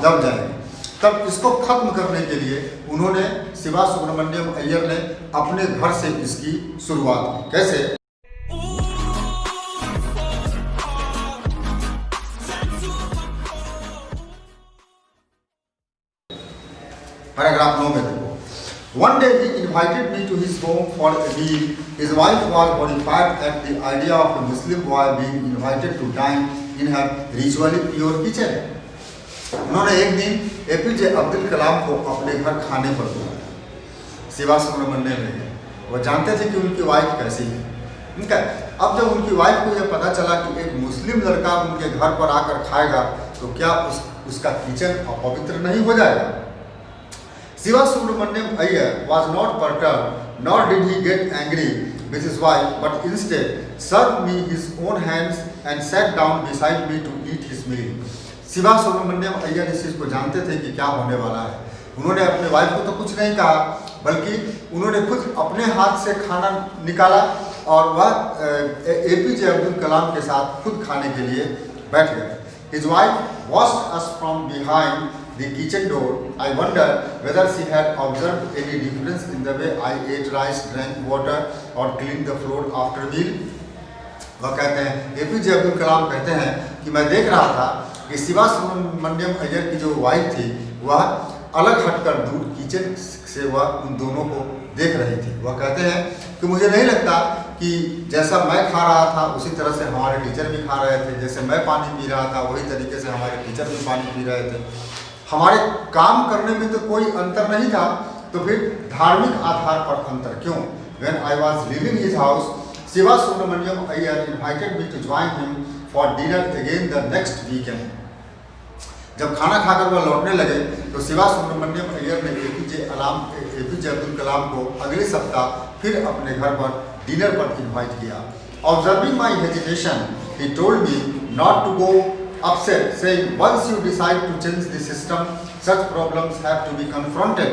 दब जाएगी। तब इसको खत्म करने के लिए उन्होंने शिवा सुब्रमण्यम अय्यर ने अपने घर से इसकी शुरुआत की। कैसे? पैराग्राफ 9 में देखो, One day he invited me to his home for a meal. His wife was horrified at the idea of a Muslim boy being invited to dine in her ritually pure kitchen. उन्होंने एक दिन APJ Abdul कलाम को अपने घर खाने पर बुलाया। शिवा सुब्रमण्यम ने, वो जानते थे कि उनकी वाइफ कैसी है, ठीक है। अब जब उनकी वाइफ को यह पता चला कि एक मुस्लिम लड़का उनके घर पर आकर खाएगा तो क्या उसका किचन अपवित्र नहीं हो जाएगा। Shiva Subramaniam Iyer was not perturbed, nor did he get angry with his wife, but instead served me his own hands and sat down beside me to eat his meal. Shiva Subramaniam Iyer इस चीज़ को जानते थे कि क्या होने वाला है। उन्होंने अपने वाइफ को तो कुछ नहीं कहा, बल्कि उन्होंने खुद अपने हाथ से खाना निकाला और वह एपीजे अब्दुल कलाम के साथ खुद खाने के लिए बैठ गए। His wife watched us from behind the kitchen door. I wonder whether she had observed any difference in the way I ate rice, drank water or cleaned the floor after meal. वह कहते हैं, APJ Abdul कलाम कहते हैं कि मैं देख रहा था कि शिवा सुब्रमण्यम अय्यर की जो वाइफ थी वह अलग हटकर दूर किचन से वह उन दोनों को देख रही थी। वह कहते हैं कि मुझे नहीं लगता कि जैसा मैं खा रहा था उसी तरह से हमारे टीचर भी खा रहे थे, जैसे मैं पानी पी रहा था वही तरीके से हमारे टीचर भी पानी पी रहे थे। हमारे काम करने में तो कोई अंतर नहीं था, तो फिर धार्मिक आधार पर अंतर क्यों? When I was leaving his house, Shiva Subramaniam Iyer invited me to join him for dinner again the next weekend. जब खाना खाकर वह लौटने लगे तो शिवा सुब्रमण्यम अय्यर ने एपीजे अब्दुल कलाम को अगले सप्ताह फिर अपने घर पर डिनर पर इनवाइट किया। Observing my hesitation, he told me not to go upset, saying, once you decide to change the system, such problems have to be confronted.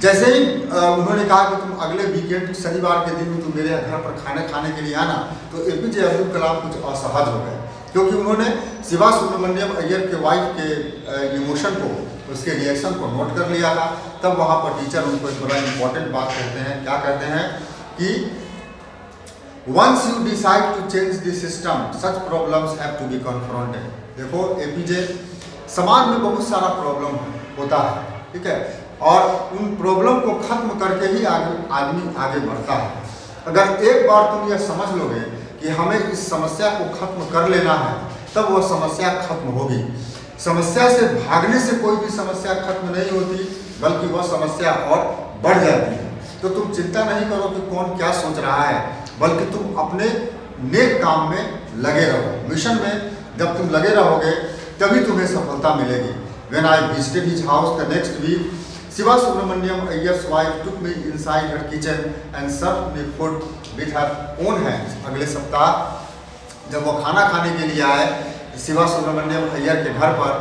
जैसे ही उन्होंने कहा कि तुम अगले वीकेंड शनिवार के दिन तुम मेरे घर पर खाना खाने के लिए आना, तो एपीजे अब्दुल कलाम कुछ असहज हो गए, क्योंकि उन्होंने शिवा सुब्रमण्यम अय्यर के वाइफ के इमोशन को, उसके रिएक्शन को नोट कर लिया था। तब वहाँ पर टीचर उनको एक बड़ा इंपॉर्टेंट बात कहते हैं, क्या कहते हैं कि once you decide to change the system, such problems have to be confronted. देखो एपीजे, समाज में बहुत सारा प्रॉब्लम होता है, ठीक है, और उन प्रॉब्लम को खत्म करके ही आदमी आगे बढ़ता है। अगर एक बार तुम यह समझ लोगे कि हमें इस समस्या को खत्म कर लेना है, तब वह समस्या खत्म होगी। समस्या से भागने से कोई भी समस्या खत्म नहीं होती, बल्कि वह समस्या और बढ़ जाती है। तो तुम चिंता नहीं करो कि कौन क्या सोच रहा है, बल्कि तुम अपने नेक काम में लगे रहो। मिशन में जब तुम लगे रहोगे तभी तुम्हें सफलता मिलेगी। When I visited his house the next week, Shiva Subramaniam Iyyer's wife took me inside her kitchen and served me food with her own hands. अगले सप्ताह जब वो खाना खाने के लिए आए शिवा सुब्रमण्यम अय्यर के घर पर,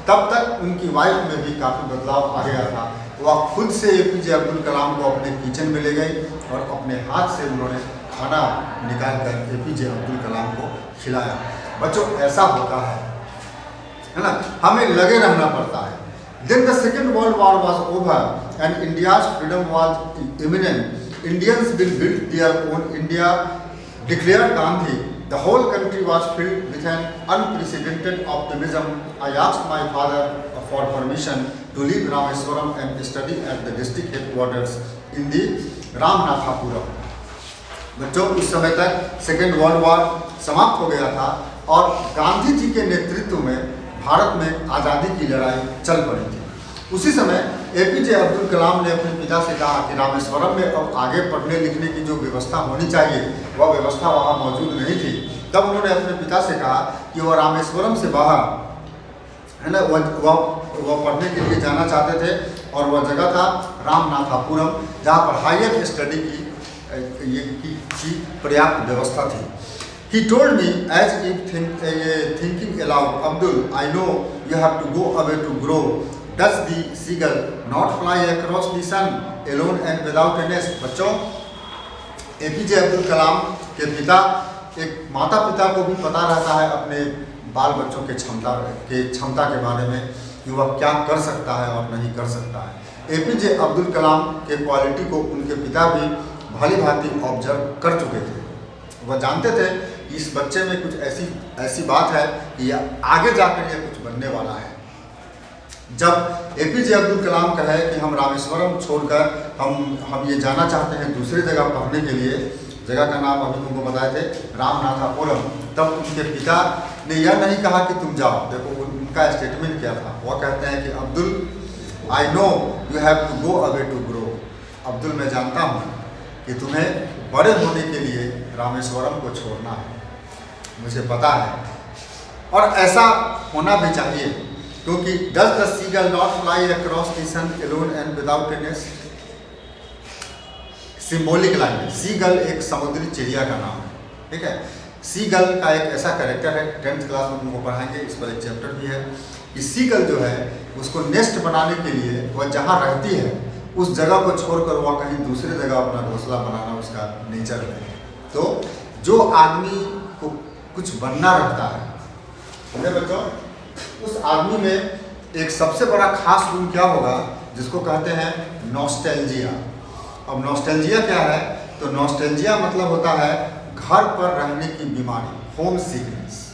तब तक उनकी वाइफ में भी काफ़ी बदलाव आ गया था। वह खुद से एपीजे अब्दुल कलाम को अपने किचन में ले गई और अपने हाथ से उन्होंने खाना निकाल कर एपीजे अब्दुल कलाम को खिलाया। बच्चों, ऐसा होता है ना, हमें लगे रहना पड़ता है। Then the Second World War was over and India's freedom was imminent. Indians will build their own India, declared Gandhi. The whole country was filled with an unprecedented optimism. I asked my father for permission to leave Rameswaram and study at the district headquarters in the Ramanathapuram. बच्चों, उस समय तक second world war समाप्त हो गया था और गांधी जी के नेतृत्व में भारत में आज़ादी की लड़ाई चल पड़ी थी। उसी समय एपीजे अब्दुल कलाम ने अपने पिता से कहा कि रामेश्वरम में अब आगे पढ़ने लिखने की जो व्यवस्था होनी चाहिए वह व्यवस्था वहाँ मौजूद नहीं थी। तब उन्होंने अपने पिता से कहा कि वह रामेश्वरम से बाहर, है ना, वह पढ़ने के लिए जाना चाहते थे और वह जगह था रामनाथापुरम, जहाँ पर हायर स्टडी की पर्याप्त व्यवस्था थी। He told me as if thinking aloud, Abdul, I know you have to go away to grow. Does the seagull not fly across the sun alone and without a nest? बच्चों, APJ Abdul Kalam के पिता, एक माता पिता को भी पता रहता है अपने बाल बच्चों के क्षमता के बारे में कि वह क्या कर सकता है और नहीं कर सकता है। एपीजे अब्दुल कलाम के क्वालिटी को उनके पिता भी भली भांति ऑब्जर्व कर चुके थे। वह जानते थे कि इस बच्चे में कुछ ऐसी बात है कि आगे जाकर यह कुछ बनने वाला है। जब एपीजे अब्दुल कलाम कहे कि हम रामेश्वरम छोड़कर हम ये जाना चाहते हैं दूसरी जगह पढ़ने के लिए, जगह का नाम अभी तुमको बताए थे रामनाथापुरम, तब उनके पिता ने यह नहीं कहा कि तुम जाओ। देखो उनका स्टेटमेंट क्या था, वह कहते हैं कि Abdul I know you have to go away to grow. Abdul मैं जानता हूँ कि तुम्हें बड़े होने के लिए रामेश्वरम को छोड़ना है, मुझे पता है और ऐसा होना भी चाहिए, क्योंकि does the seagull not fly across the sun alone and without a nest. Symbolic line, seagull एक समुद्री चिड़िया का नाम है, ठीक है। सीगल का एक ऐसा कैरेक्टर है, 10th क्लास में तुमको पढ़ाएंगे, इस पर एक चैप्टर भी है कि सीगल जो है उसको नेस्ट बनाने के लिए वह जहाँ रहती है उस जगह को छोड़कर वह कहीं दूसरी जगह अपना घोंसला बनाना उसका नेचर है। तो जो आदमी को कुछ बनना रहता है, समझे बच्चों, उस आदमी में एक सबसे बड़ा खास गुण क्या होगा जिसको कहते हैं नॉस्टैल्जिया। अब नॉस्टैल्जिया क्या है, तो नॉस्टैल्जिया मतलब होता है घर पर रहने की बीमारी, होम सिकनेस।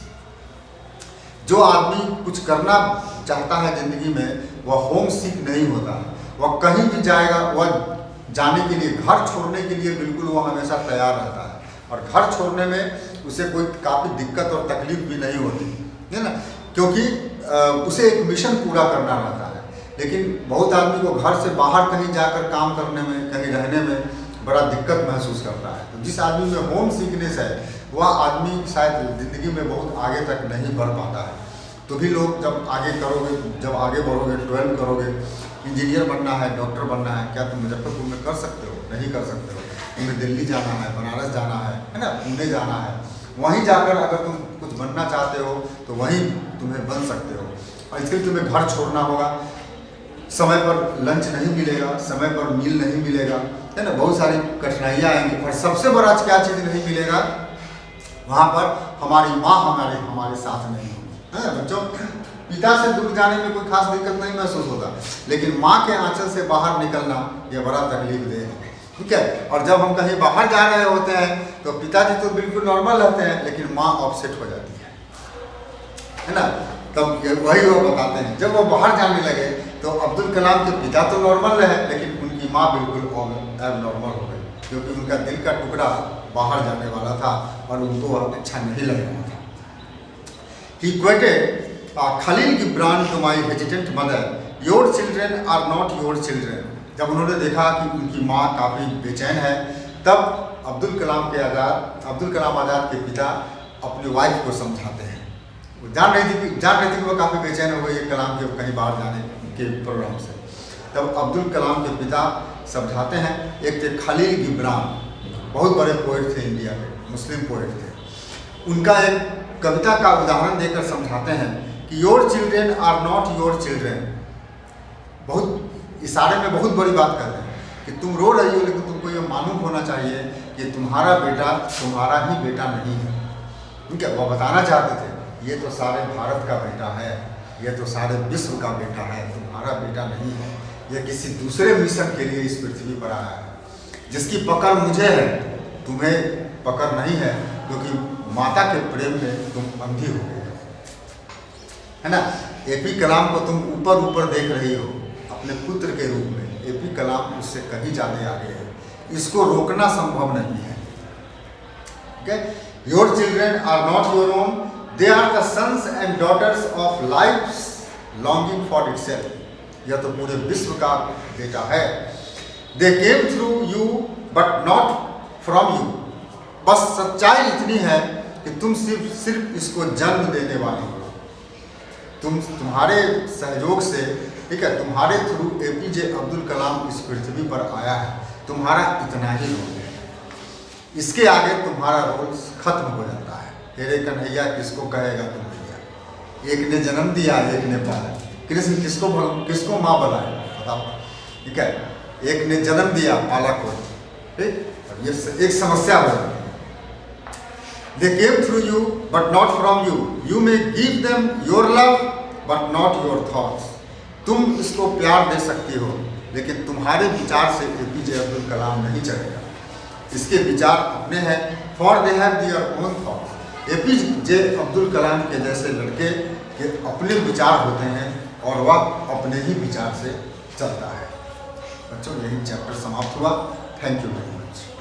जो आदमी कुछ करना चाहता है जिंदगी में वह होम सिक नहीं होता, वह कहीं भी जाएगा, वह जाने के लिए, घर छोड़ने के लिए बिल्कुल वह हमेशा तैयार रहता है, और घर छोड़ने में उसे कोई काफ़ी दिक्कत और तकलीफ भी नहीं होती है ना, क्योंकि उसे एक मिशन पूरा करना रहता है। लेकिन बहुत आदमी को घर से बाहर कहीं जाकर काम करने में, कहीं रहने में बड़ा दिक्कत महसूस करता है। तो जिस आदमी में होम सिकनेस है वह आदमी शायद ज़िंदगी में बहुत आगे तक नहीं बढ़ पाता है। तो भी लोग जब आगे बढ़ोगे, 12 करोगे, इंजीनियर बनना है, डॉक्टर बनना है, क्या तुम मुजफ्फरपुर में कर सकते हो? नहीं कर सकते हो। तुम्हें दिल्ली जाना है, बनारस जाना है ना, पुणे जाना है, वहीं जाकर अगर तुम कुछ बनना चाहते हो तो वहीं तुम्हें बन सकते हो। और इसके लिए तुम्हें घर छोड़ना होगा, समय पर लंच नहीं मिलेगा, समय पर मील नहीं मिलेगा, है ना, बहुत सारी कठिनाइयाँ आएंगी। और सबसे बड़ा क्या चीज़ नहीं मिलेगा, वहाँ पर हमारी माँ हमारे साथ नहीं होगी, है बच्चों। पिता से दूर जाने में कोई खास दिक्कत नहीं महसूस होता, लेकिन माँ के आंचल से बाहर निकलना यह बड़ा तकलीफ दे है, ठीक है। और जब हम कहीं बाहर जा रहे होते हैं तो पिताजी तो बिल्कुल नॉर्मल रहते हैं, लेकिन माँ अपसेट हो जाती है ना। तब वही वो बताते हैं, जब वो बाहर जाने लगे तो अब्दुल कलाम के पिता तो नॉर्मल रहे, लेकिन उनकी माँ बिल्कुल एबनॉर्मल हो गई, क्योंकि उनका दिल का टुकड़ा बाहर जाने वाला था और उनको अच्छा नहीं लग रहा था। He quoted Khalil Gibran to my hesitant mother, your children are not your children। जब उन्होंने देखा कि उनकी माँ काफ़ी बेचैन है, तब अब्दुल कलाम आज़ाद के पिता अपनी वाइफ को समझाते हैं। वो जान रही थी कि वो काफ़ी बेचैन हो गई है कलाम के कहीं बाहर जाने के प्रोग्राम से। तब अब्दुल कलाम के पिता समझाते हैं। एक थे खलील गिब्रान, बहुत बड़े पोएट थे, इंडिया के मुस्लिम पोएट थे। उनका एक कविता का उदाहरण देकर समझाते हैं कि your children are not your children. बहुत इशारे में बहुत बड़ी बात करते हैं कि तुम रो रही हो, लेकिन तुमको ये मालूम होना चाहिए कि तुम्हारा बेटा तुम्हारा ही बेटा नहीं है। ठीक है, वो बताना चाहते थे ये तो सारे भारत का बेटा है, ये तो सारे विश्व का बेटा है, तुम्हारा बेटा नहीं है। ये किसी दूसरे मिशन के लिए इस पृथ्वी पर आया है, जिसकी पकड़ मुझे है, तुम्हें पकड़ नहीं है, क्योंकि माता के प्रेम में तुम अंधी हो गए, है ना। एपी कलाम को तुम ऊपर ऊपर देख रही हो अपने पुत्र के रूप में, एपी कलाम उससे कहीं ज़्यादा आगे है, इसको रोकना संभव नहीं है। Your children are not your own, they are the sons and daughters of life's longing for itself. यह तो पूरे विश्व का बेटा है। They came through you but not from you. बस सच्चाई इतनी है कि तुम सिर्फ इसको जन्म देने वाली हो। तुम्हारे सहयोग से, ठीक है, तुम्हारे थ्रू एपीजे अब्दुल कलाम इस पृथ्वी पर आया है, तुम्हारा इतना ही रोल है। इसके आगे तुम्हारा रोल खत्म हो जाता है। तेरे कन्हैया किसको कहेगा तुम भैया, एक ने जन्म दिया एक ने पाला। कृष्ण किसको माँ बनाए बताओ, ठीक है, एक ने जन्म दिया पाला को, ठीक। ये एक समस्या हो जाती है। They came through you but not from you. You may give them your love, but not your thoughts. तुम इसको प्यार दे सकती हो, लेकिन तुम्हारे विचार से एपीजे अब्दुल कलाम नहीं चलेगा। इसके विचार अपने हैं, for they have their own thoughts. APJ Abdul Kalam के जैसे लड़के के अपने विचार होते हैं और वह अपने ही विचार से चलता है। बच्चों, यही चैप्टर समाप्त हुआ। Thank you very much.